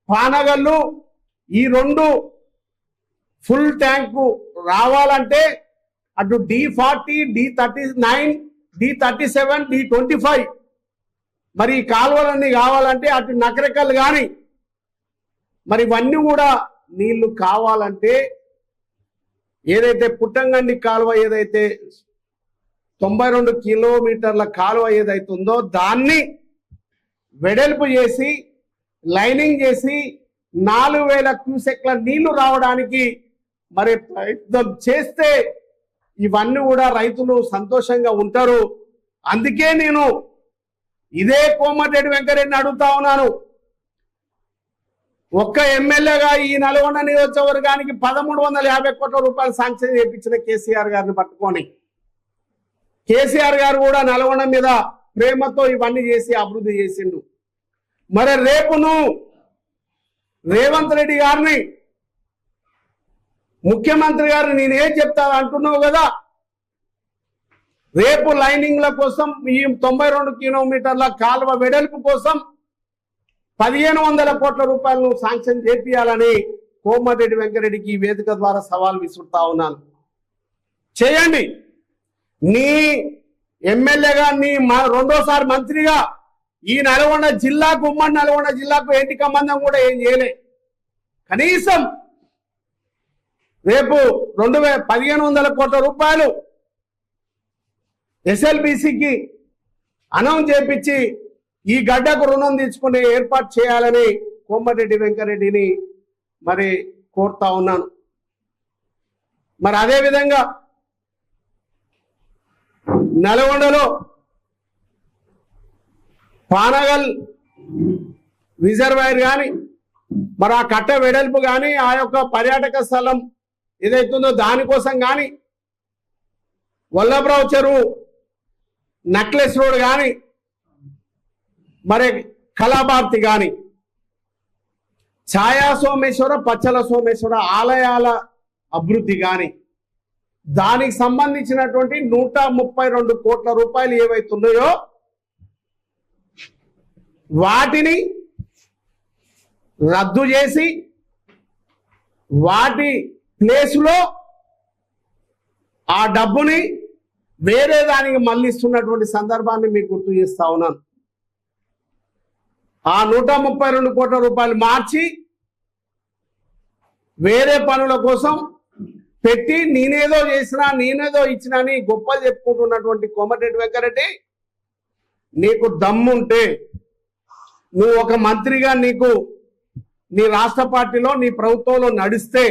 పానగల్లు ఈ 2 ఫుల్ ట్యాంకు రావాలంటే అటు D40, D39, D37, D25 మరి ఈ కాలువలన్నీ కావాలంటే అటు నకరకల్ కానీ మరి ఇవన్నీ కూడా నీళ్లు కావాలంటే ఏదైతే పుట్టంగండి కాలువ ఏదైతే 92 కిలోమీటర్ల కాలువ ఏదైతే ఉందో దాన్ని వెడల్పు చేసి లైనింగ్ చేసి 4000 క్యూసెక్ల నీళ్లు రావడానికి మరి ప్రయత్నం చేస్తే ఇవన్నీ కూడా రైతులు సంతోషంగా ఉంటారు. అందుకే నేను ఇదే కోమటిరెడ్డి వెంకరెడ్డిని అడుగుతా ఉన్నాను. ఒక్క ఎమ్మెల్యేగా ఈ నల్గొండ నియోజకవర్గానికి 1350 కోట్ల రూపాయలు శాంక్షన్ చేయించిన కేసీఆర్ గారిని పట్టుకొని కేసీఆర్ గారు కూడా నల్గొండ మీద ప్రేమతో ఇవన్నీ చేసి అభివృద్ధి చేసిండు. మరి రేపు నువ్వు రేవంత్ రెడ్డి గారిని ముఖ్యమంత్రి గారు నేనేం చెప్తా అంటున్నావు కదా, రేపు లైనింగ్ల కోసం ఈ 92 కిలోమీటర్ల కాలువ వెడల్పు కోసం 1500 కోట్ల రూపాయలను శాంక్షన్ చేపియాలని కోమటిరెడ్డి వెంకరెడ్డికి ఈ వేదిక ద్వారా సవాల్ విసురుతా ఉన్నాను. చేయండి. నీ ఎమ్మెల్యేగా నీ రెండోసారి మంత్రిగా ఈ నల్గొండ జిల్లాకు ఉమ్మడి నల్గొండ జిల్లాకు ఏంటి సంబంధం కూడా ఏం చేయలే. కనీసం రేపు 1500 కోట్ల రూపాయలు ఎస్ఎల్బిసికి అనౌన్స్ చేపించి ఈ గడ్డకు రుణం తీసుకునే ఏర్పాటు చేయాలని కోమటిరెడ్డి వెంకరెడ్డిని మరి కోరుతా ఉన్నాను. మరి అదేవిధంగా నల్గొండలో పానగల్ రిజర్వాయర్ కానీ మరి ఆ కట్ట వెడల్పు కానీ ఆ యొక్క పర్యాటక స్థలం ఏదైతుందో దానికోసం కానీ వల్లభరావు చెరువు నక్లెస్ రోడ్ కానీ మరి కళాభారతి కానీ ఛాయా సోమేశ్వర పచ్చల సోమేశ్వర ఆలయాల అభివృద్ధి కానీ దానికి సంబంధించినటువంటి 132 కోట్ల రూపాయలు ఏవైతున్నాయో వాటిని రద్దు చేసి వాటి ప్లేస్లో ఆ డబ్బుని వేరే దానికి మళ్ళిస్తున్నటువంటి సందర్భాన్ని మీకు గుర్తు చేస్తా ఉన్నాను. ఆ 132 కోట్ల రూపాయలు మార్చి వేరే పనుల కోసం పెట్టి నేనేదో చేసినా నేనేదో ఇచ్చినా అని గొప్పలు చెప్పుకుంటున్నటువంటి కోమటిరెడ్డి వెంకరెడ్డి, నీకు దమ్ముంటే నువ్వు ఒక మంత్రిగా నీకు నీ రాష్ట్ర పార్టీలో నీ ప్రభుత్వంలో నడిస్తే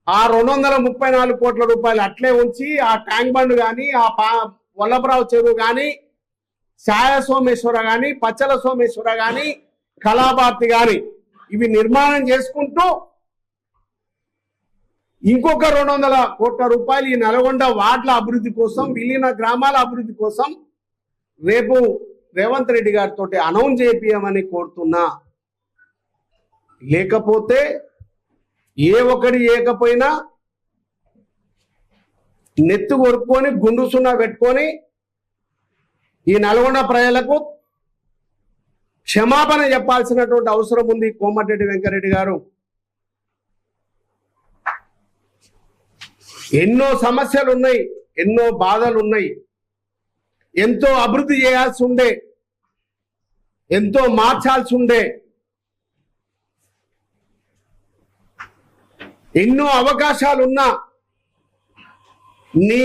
ఆ 234 కోట్ల రూపాయలు అట్లే ఉంచి ఆ ట్యాంక్ బండ్ కానీ ఆ వల్లభరావు చెరువు కానీ ఛాయ సోమేశ్వర కానీ పచ్చల సోమేశ్వర కానీ కళాభారతి కానీ ఇవి నిర్మాణం చేసుకుంటూ ఇంకొక 200 కోట్ల రూపాయలు ఈ నల్గొండ వార్డుల అభివృద్ధి కోసం విలీన గ్రామాల అభివృద్ధి కోసం రేపు రేవంత్ రెడ్డి గారితో అనౌన్స్ చేపియమని కోరుతున్నా. లేకపోతే ఏ ఒక్కడి ఏకపోయినా నెత్తు కొరుక్కొని గుండు సున్నా పెట్టుకొని ఈ నల్గొండ ప్రజలకు క్షమాపణ చెప్పాల్సినటువంటి అవసరం ఉంది. కోమటిరెడ్డి వెంకరెడ్డి గారు ఎన్నో సమస్యలు ఉన్నాయి, ఎన్నో బాధలు ఉన్నాయి, ఎంతో అభివృద్ధి చేయాల్సి ఉండే, ఎంతో మార్చాల్సి ఉండే, ఎన్నో అవకాశాలున్నా నీ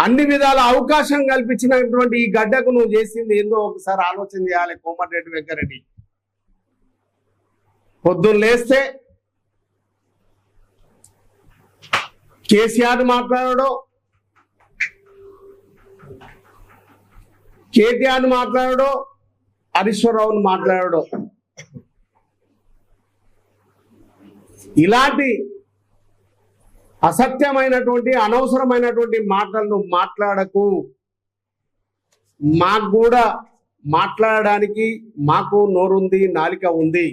అన్ని విధాల అవకాశం కల్పించినటువంటి ఈ గడ్డకు నువ్వు చేసింది ఏందో ఒకసారి ఆలోచన చేయాలి కోమటిరెడ్డి వెంకరెడ్డి. పొద్దున్న లేస్తే కేసీఆర్ మాట్లాడాడో, కేటీఆర్ మాట్లాడాడో, హరీశ్వరరావుని మాట్లాడాడో, ఇలాంటి అసత్యమైనటువంటి అనవసరమైనటువంటి మాటలను మాట్లాడకు. మాకు కూడా మాట్లాడడానికి మాకు నోరుంది, నాలిక ఉంది.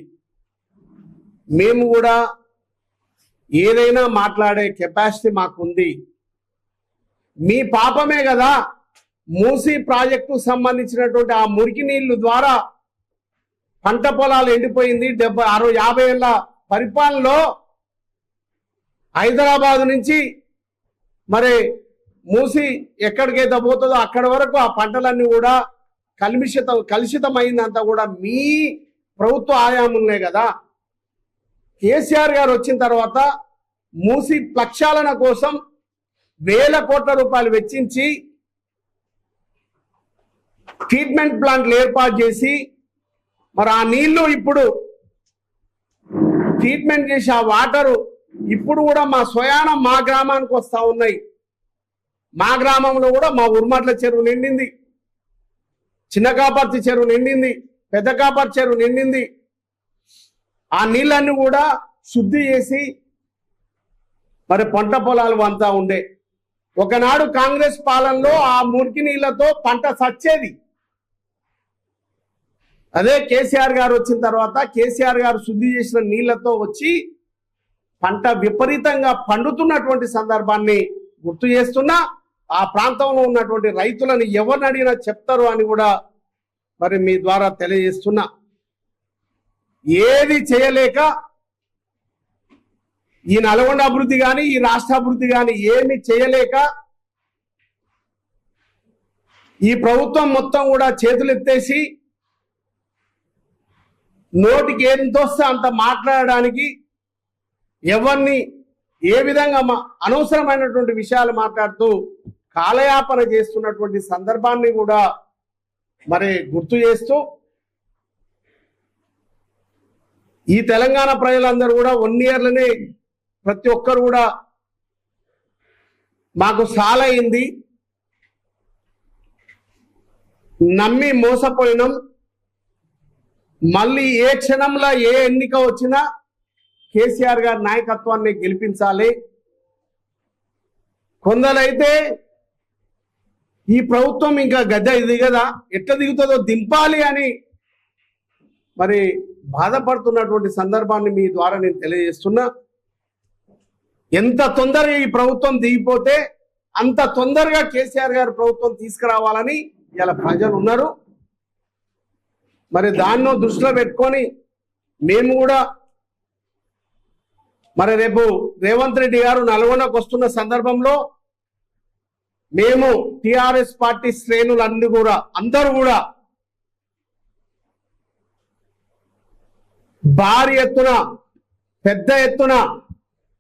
మేము కూడా ఏదైనా మాట్లాడే కెపాసిటీ మాకుంది. మీ పాపమే కదా మూసీ ప్రాజెక్టు సంబంధించినటువంటి ఆ మురికి నీళ్లు ద్వారా పంట పొలాలు ఎండిపోయింది. 50 ఏళ్ళ పరిపాలనలో హైదరాబాద్ నుంచి మరి మూసి ఎక్కడికైతే పోతుందో అక్కడి వరకు ఆ పంటలన్నీ కూడా కలుషితమైందంతా కూడా మీ ప్రభుత్వ ఆయాములనే కదా. కేసీఆర్ గారు వచ్చిన తర్వాత మూసి ప్రక్షాళన కోసం 1000 కోట్ల రూపాయలు వెచ్చించి ట్రీట్మెంట్ ప్లాంట్లు ఏర్పాటు చేసి మరి ఆ నీళ్లు ఇప్పుడు ట్రీట్మెంట్ చేసి ఆ వాటరు ఇప్పుడు కూడా మా స్వయానం మా గ్రామానికి వస్తూ ఉన్నాయి. మా గ్రామంలో కూడా మా ఉర్మట్ల చెరువు నిండింది, చిన్న కాపర్తి చెరువు నిండింది, పెద్ద కాపర్తి చెరువు నిండింది. ఆ నీళ్ళన్నీ కూడా శుద్ధి చేసి మరి పంట పొలాలు అంతా ఉండే. ఒకనాడు కాంగ్రెస్ పాలనలో ఆ మురికి నీళ్లతో పంట సచ్చేది. అదే కేసీఆర్ గారు వచ్చిన తర్వాత కేసీఆర్ గారు శుద్ధి చేసిన నీళ్లతో వచ్చి పంట విపరీతంగా పండుతున్నటువంటి సందర్భాన్ని గుర్తు చేస్తున్నా. ఆ ప్రాంతంలో ఉన్నటువంటి రైతులను ఎవరిని అడిగినా చెప్తారు అని కూడా మరి మీ ద్వారా తెలియజేస్తున్నా. ఏది చేయలేక ఈ నల్గొండ అభివృద్ధి కానీ ఈ రాష్ట్ర అభివృద్ధి కానీ ఏమి చేయలేక ఈ ప్రభుత్వం మొత్తం కూడా చేతులెత్తేసి నోటికి ఎంతొస్తే అంత మాట్లాడడానికి ఎవరిని ఏ విధంగా అనవసరమైనటువంటి విషయాలు మాట్లాడుతూ కాలయాపన చేస్తున్నటువంటి సందర్భాన్ని కూడా మరి గుర్తు చేస్తూ ఈ తెలంగాణ ప్రజలందరూ కూడా 1 ఇయర్లోనే ప్రతి ఒక్కరు కూడా మాకు సాలైంది, నమ్మి మోసపోయినాం, మళ్ళీ ఏ క్షణంలో ఏ ఎన్నిక వచ్చినా కేసీఆర్ గారి నాయకత్వాన్ని గెలిపించాలి. కొందరైతే ఈ ప్రభుత్వం ఇంకా గద్దె దిగదా, ఎట్లా దిగుతుందో దింపాలి అని మరి బాధపడుతున్నటువంటి సందర్భాన్ని మీ ద్వారా నేను తెలియజేస్తున్నా. ఎంత తొందరగా ఈ ప్రభుత్వం దిగిపోతే అంత తొందరగా కేసీఆర్ గారి ప్రభుత్వం తీసుకురావాలని ఇలా ప్రజలు ఉన్నారు. మరి దాన్ని దృష్టిలో పెట్టుకొని మేము కూడా మరి రేపు రేవంత్ రెడ్డి గారు నల్గొండకు వస్తున్న సందర్భంలో మేము టిఆర్ఎస్ పార్టీ శ్రేణులన్నీ కూడా అందరూ కూడా భారీ ఎత్తున పెద్ద ఎత్తున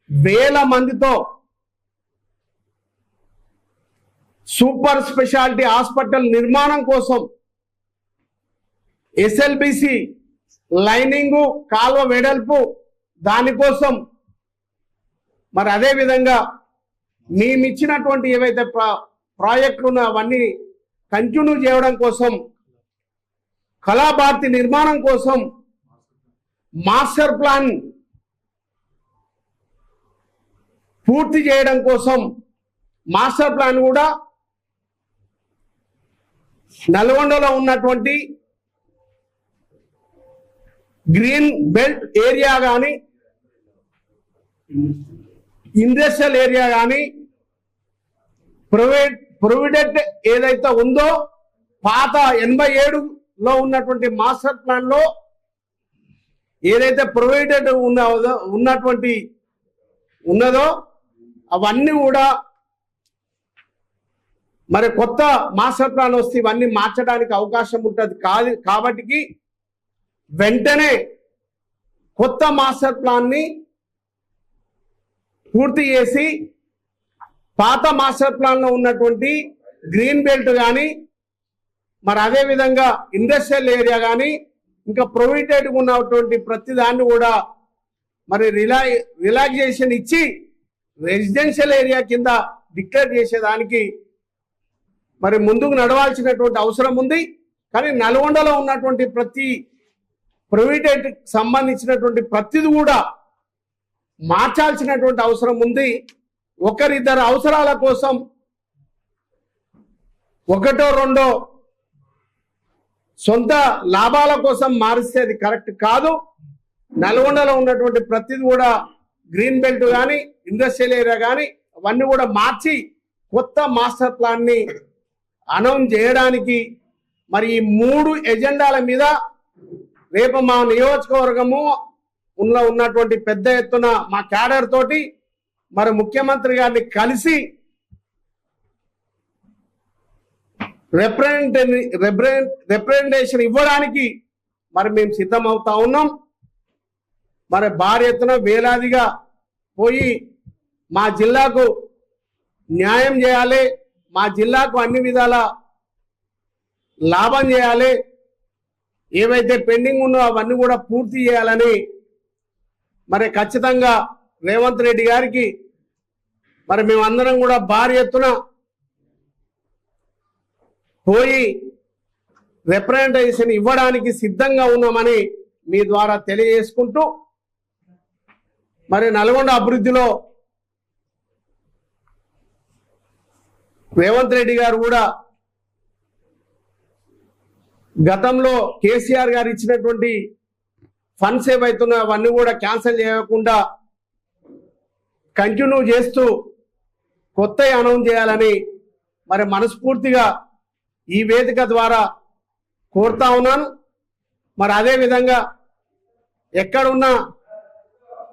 వేల మందితో సూపర్ స్పెషాలిటీ హాస్పిటల్ నిర్మాణం కోసం ఎస్ఎల్బిసి లైనింగ్ కాల్వ వెడల్పు దానికోసం మరి అదే విధంగా మేమిచ్చినటువంటి ఏవైతే ప్రాజెక్టులు ఉన్నాయో అవన్నీ కంటిన్యూ చేయడం కోసం, కళాభారతి నిర్మాణం కోసం, మాస్టర్ ప్లాన్ పూర్తి చేయడం కోసం మాస్టర్ ప్లాన్ కూడా నల్గొండలో ఉన్నటువంటి గ్రీన్ బెల్ట్ ఏరియా కానీ ఇండస్ట్రియల్ ఏరియా కానీ ప్రొవిడెంట్ ఏదైతే ఉందో పాత 87లో ఉన్నటువంటి మాస్టర్ ప్లాన్ లో ఏదైతే ప్రొవిడెంట్ ఉన్నదో అవన్నీ కూడా మరి కొత్త మాస్టర్ ప్లాన్ వస్తే ఇవన్నీ మార్చడానికి అవకాశం ఉంటుంది కాబట్టి వెంటనే కొత్త మాస్టర్ ప్లాన్ ని పూర్తి చేసి పాత మాస్టర్ ప్లాన్ లో ఉన్నటువంటి గ్రీన్ బెల్ట్ కానీ మరి అదే విధంగా ఇండస్ట్రియల్ ఏరియా కానీ ఇంకా ప్రొవిడెంట్ ఉన్నటువంటి ప్రతి దాన్ని కూడా మరి రిలాక్సేషన్ ఇచ్చి రెసిడెన్షియల్ ఏరియా కింద డిక్లేర్ చేసేదానికి మరి ముందుకు నడవాల్సినటువంటి అవసరం ఉంది. కానీ నల్గొండలో ఉన్నటువంటి ప్రతి ప్రొవిడెంట్ సంబంధించినటువంటి ప్రతిది కూడా మార్చాల్సినటువంటి అవసరం ఉంది. ఒకరిద్దరు అవసరాల కోసం ఒకటో రెండో సొంత లాభాల కోసం మారిస్తే అది కరెక్ట్ కాదు. నల్గొండలో ఉన్నటువంటి ప్రతిది కూడా గ్రీన్ బెల్ట్ కానీ ఇండస్ట్రియల్ ఏరియా కానీ అవన్నీ కూడా మార్చి కొత్త మాస్టర్ ప్లాన్ ని అనౌన్స్ చేయడానికి మరి ఈ 3 ఎజెండాల మీద రేపు మా నియోజకవర్గము ఉన్నటువంటి పెద్ద ఎత్తున మా క్యాడర్ తోటి మరి ముఖ్యమంత్రి గారిని కలిసి రిప్రజెంటేషన్ ఇవ్వడానికి మరి మేము సిద్ధమవుతా ఉన్నాం. మరి భారీ ఎత్తున వేలాదిగా పోయి మా జిల్లాకు న్యాయం చేయాలి, మా జిల్లాకు అన్ని విధాల లాభం చేయాలి, ఏవైతే పెండింగ్ ఉన్నో అవన్నీ కూడా పూర్తి చేయాలని మరి ఖచ్చితంగా రేవంత్ రెడ్డి గారికి మరి మేమందరం కూడా భారీ ఎత్తున పోయి రిప్రజెంటేషన్ ఇవ్వడానికి సిద్ధంగా ఉన్నామని మీ ద్వారా తెలియజేసుకుంటూ మరి నల్గొండ అభివృద్ధిలో రేవంత్ రెడ్డి గారు కూడా గతంలో కేసీఆర్ గారు ఇచ్చినటువంటి ఫండ్స్ ఏవైతున్నాయో అవన్నీ కూడా క్యాన్సిల్ చేయకుండా కంటిన్యూ చేస్తూ కొత్త అనౌన్స్ చేయాలని మరి మనస్ఫూర్తిగా ఈ వేదిక ద్వారా కోరుతా ఉన్నాను. మరి అదే విధంగా ఎక్కడున్నా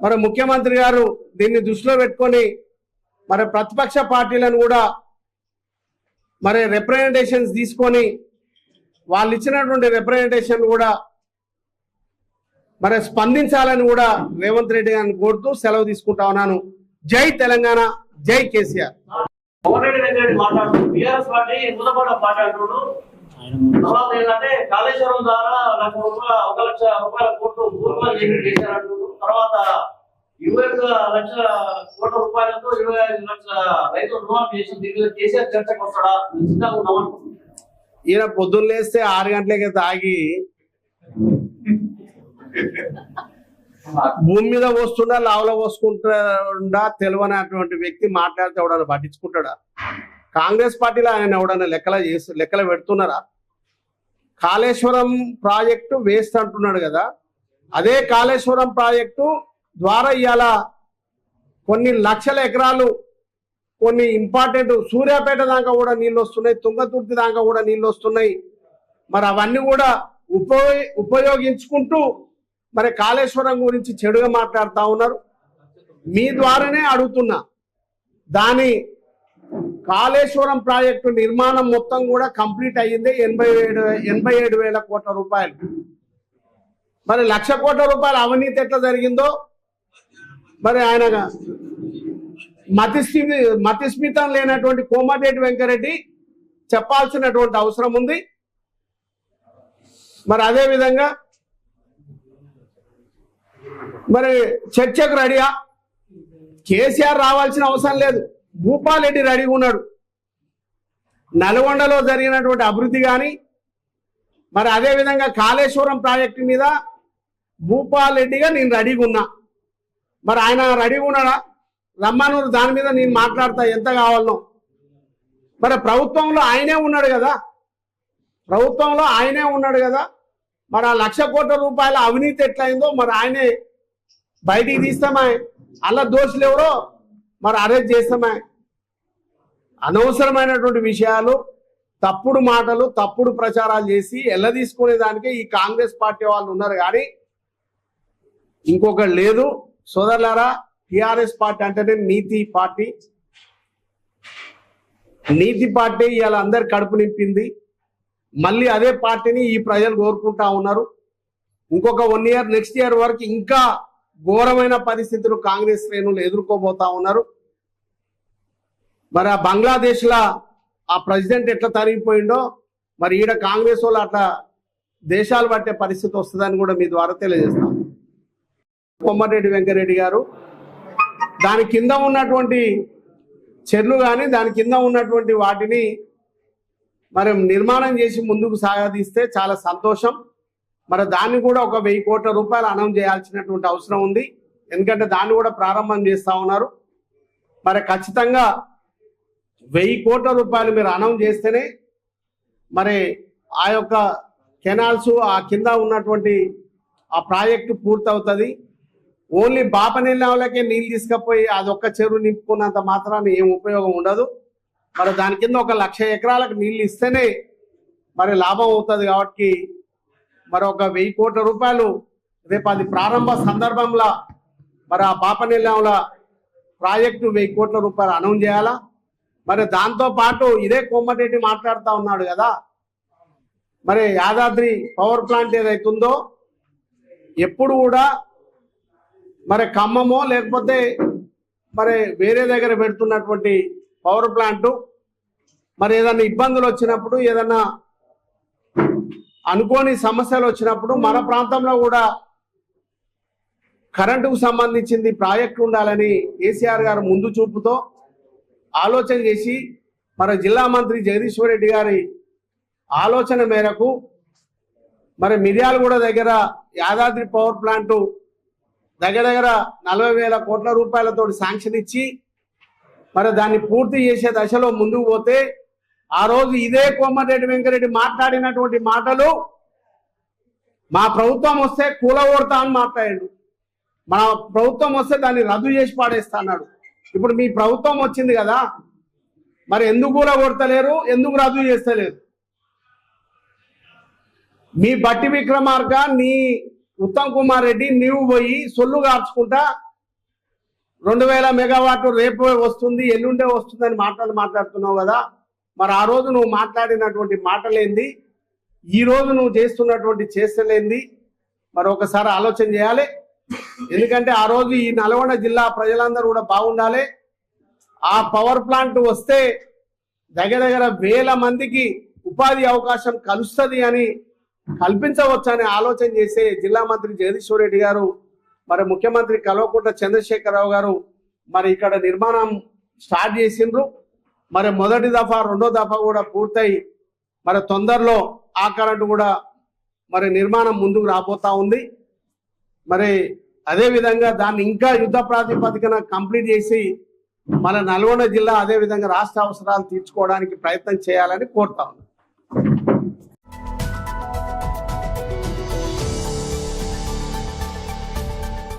మరి ముఖ్యమంత్రి గారు దీన్ని దృష్టిలో పెట్టుకొని మరి ప్రతిపక్ష పార్టీలను కూడా మరి రిప్రజెంటేషన్స్ తీసుకొని వాళ్ళు ఇచ్చినటువంటి రిప్రజెంటేషన్ కూడా మరి స్పందించాలని కూడా రేవంత్ రెడ్డి గారిని కోరుతూ సెలవు తీసుకుంటా ఉన్నాను. జై తెలంగాణ, జై కేసీఆర్.
కోమటిరెడ్డి వెంకరెడ్డి మాట్లాడుతూ టీఆర్ఎస్ పార్టీ మూలపడ మాట్లాడుతున్నాడు. తర్వాత ఏంటంటే కాళేశ్వరం ద్వారా ₹1,00,000 కోట్లు పూర్వాలు చేశారంటున్నారు. తర్వాత 21 లక్షల కోట్ల రూపాయలతో 25 లక్షల రైతులు రుణమాఫీ చేసి దీని కేసీఆర్ చర్చకు వస్తాడా? సిద్ధంగా ఉన్నామనుకుంటున్నాను.
ఈయన పొద్దున్న లేస్తే 6 గంటలకే తాగి భూమి మీద వస్తుండా లావులో పోసుకుంటా తెలియనటువంటి వ్యక్తి మాట్లాడితే ఎవడన్నా పట్టించుకుంటాడా? కాంగ్రెస్ పార్టీలో ఆయన ఎవడన్నా లెక్కలు పెడుతున్నారా? కాళేశ్వరం ప్రాజెక్టు వేస్ట్ అంటున్నాడు కదా, అదే కాళేశ్వరం ప్రాజెక్టు ద్వారా ఇవాళ కొన్ని లక్షల ఎకరాలు, కొన్ని ఇంపార్టెంట్ సూర్యాపేట దాకా కూడా నీళ్ళు వస్తున్నాయి, తుంగతుర్తి దాకా కూడా నీళ్ళు వస్తున్నాయి. మరి అవన్నీ కూడా ఉపయోగించుకుంటూ మరి కాళేశ్వరం గురించి చెడుగా మాట్లాడుతూ ఉన్నారు. మీ ద్వారానే అడుగుతున్నా, దాని కాళేశ్వరం ప్రాజెక్టు నిర్మాణం మొత్తం కూడా కంప్లీట్ అయ్యింది 87,000 కోట్ల రూపాయలు. మరి 1,00,000 కోట్ల రూపాయల అవినీతి ఎట్లా జరిగిందో మరి ఆయన మతిస్మితం లేనటువంటి కోమటిరెడ్డి వెంకరెడ్డి చెప్పాల్సినటువంటి అవసరం ఉంది. మరి అదే విధంగా మరి చర్చకు రెడీయా? కేసీఆర్ రావాల్సిన అవసరం లేదు, భూపాలరెడ్డి రెడీగా ఉన్నాడు. నల్గొండలో జరిగినటువంటి అభివృద్ధి కానీ మరి అదే విధంగా కాళేశ్వరం ప్రాజెక్టు మీద భూపాలరెడ్డిగా నేను రెడీగా ఉన్నా. మరి ఆయన రెడీగా ఉన్నాడా? రమ్మనూరు దాని మీద నేను మాట్లాడతా ఎంత కావాలనో. మరి ప్రభుత్వంలో ఆయనే ఉన్నాడు కదా, మరి ఆ 1,00,000 కోట్ల రూపాయల అవినీతి ఎట్లయిందో మరి ఆయనే బయటికి తీస్తామా? అలా దోషులు ఎవరో మరి అరెస్ట్ చేస్తామా? అనవసరమైనటువంటి విషయాలు, తప్పుడు మాటలు, తప్పుడు ప్రచారాలు చేసి ఎల్ల తీసుకునే దానికే ఈ కాంగ్రెస్ పార్టీ వాళ్ళు ఉన్నారు కానీ ఇంకొకటి లేదు. సోదరులారా, టిఆర్ఎస్ పార్టీ అంటేనే నీతి పార్టీ. ఇవాళ అందరి కడుపు నింపింది. మళ్ళీ అదే పార్టీని ఈ ప్రజలు కోరుకుంటా ఉన్నారు. ఇంకొక 1 ఇయర్, నెక్స్ట్ ఇయర్ వరకు ఇంకా ఘోరమైన పరిస్థితులు కాంగ్రెస్ శ్రేణులు ఎదుర్కోబోతా ఉన్నారు. మరి ఆ బంగ్లాదేశ్లో ఆ ప్రెసిడెంట్ ఎట్లా తరిగిపోయిండో మరి ఈడ కాంగ్రెస్ వాళ్ళు అట్లా దేశాలు పట్టే పరిస్థితి వస్తుందని కూడా మీ ద్వారా తెలియజేస్తాం. కోమటిరెడ్డి వెంకరెడ్డి గారు దాని కింద ఉన్నటువంటి చెర్లు కానీ దాని కింద ఉన్నటువంటి వాటిని మరి నిర్మాణం చేసి ముందుకు సాగదీస్తే చాలా సంతోషం. మరి దాన్ని కూడా ఒక 1,000 కోట్ల రూపాయలు అనౌన్స్ చేయాల్సినటువంటి అవసరం ఉంది. ఎందుకంటే దాన్ని కూడా ప్రారంభం చేస్తూ ఉన్నారు. మరి ఖచ్చితంగా 1,000 కోట్ల రూపాయలు మీరు అనౌన్స్ చేస్తేనే మరి ఆ యొక్క కెనాల్స్, ఆ కింద ఉన్నటువంటి ఆ ప్రాజెక్టు పూర్తవుతుంది. ఓన్లీ బాపనెల్లాలకే నీళ్ళు తీసుకుపోయి అదొక్క చెరువు నింపుకున్నంత మాత్రాన్ని ఏం ఉపయోగం ఉండదు. మరి దాని కింద 1,00,000 ఎకరాలకు నీళ్ళు ఇస్తేనే మరి లాభం అవుతుంది. కాబట్టి మరి ఒక 1,000 కోట్ల రూపాయలు రేపు అది ప్రారంభ సందర్భంలో మరి ఆ బాపనెల్లాల ప్రాజెక్టు 1,000 కోట్ల రూపాయలు అనౌన్స్ చేయాలా. మరి దాంతో పాటు ఇదే కోమటిరెడ్డి మాట్లాడుతూ ఉన్నాడు కదా, మరి యాదాద్రి పవర్ ప్లాంట్ ఏదైతుందో ఎప్పుడు కూడా మరి ఖమ్మమో లేకపోతే మరి వేరే దగ్గర పెడుతున్నటువంటి పవర్ ప్లాంటు మరి ఏదన్నా ఇబ్బందులు వచ్చినప్పుడు, ఏదన్నా అనుకోని సమస్యలు వచ్చినప్పుడు మన ప్రాంతంలో కూడా కరెంటుకు సంబంధించింది ప్రాజెక్టు ఉండాలని కేసీఆర్ గారు ముందు చూపుతో ఆలోచన చేసి మరి జిల్లా మంత్రి జగదీశ్వర్ రెడ్డి గారి ఆలోచన మేరకు మరి మిర్యాలగూడ దగ్గర యాదాద్రి పవర్ ప్లాంటు దగ్గర 40,000 కోట్ల రూపాయలతో శాంక్షన్ ఇచ్చి మరి దాన్ని పూర్తి చేసే దశలో ముందుకు పోతే ఆ రోజు ఇదే కోమటిరెడ్డి వెంకరెడ్డి మాట్లాడినటువంటి మాటలు మా ప్రభుత్వం వస్తే కూలగొడతా అని మాట్లాడాడు. మన ప్రభుత్వం వస్తే దాన్ని రద్దు చేసి పాడేస్తా అన్నాడు. ఇప్పుడు మీ ప్రభుత్వం వచ్చింది కదా, మరి ఎందుకు కూలగొడతలేరు, ఎందుకు రద్దు చేస్తలేరు? మీ బట్టి విక్రమార్క, నీ ఉత్తమ్ కుమార్ రెడ్డి నీవు పోయి సొల్లు కార్చుకుంటా 2,000 మెగావాట్లు రేపు వస్తుంది, ఎల్లుండే వస్తుందని మాట్లాడుతున్నావు కదా. మరి ఆ రోజు నువ్వు మాట్లాడినటువంటి మాటలేంది, ఈ రోజు నువ్వు చేస్తున్నటువంటి చేష్టలేంది? మరి ఒకసారి ఆలోచన చేయాలి. ఎందుకంటే ఆ రోజు ఈ నల్గొండ జిల్లా ప్రజలందరూ కూడా బాగుండాలి. ఆ పవర్ ప్లాంట్ వస్తే దగ్గర దగ్గర 1000 మందికి ఉపాధి అవకాశం కలుస్తుంది అని కల్పించవచ్చని ఆలోచన చేసే జిల్లా మంత్రి జగదీశ్వర్ రెడ్డి గారు, మరి ముఖ్యమంత్రి కల్వకుంట్ల చంద్రశేఖరరావు గారు మరి ఇక్కడ నిర్మాణం స్టార్ట్ చేసిండ్రు. మరి మొదటి దఫా రెండో దఫా కూడా పూర్తయి మరి తొందరలో ఆ కరెంటు కూడా మరి నిర్మాణం ముందుకు రాబోతా ఉంది. మరి అదే విధంగా దాన్ని ఇంకా యుద్ధ ప్రాతిపదికన కంప్లీట్ చేసి మన నల్గొండ జిల్లా అదే విధంగా రాష్ట్ర అవసరాలు తీర్చుకోవడానికి ప్రయత్నం చేయాలని కోరుతా ఉన్నాం.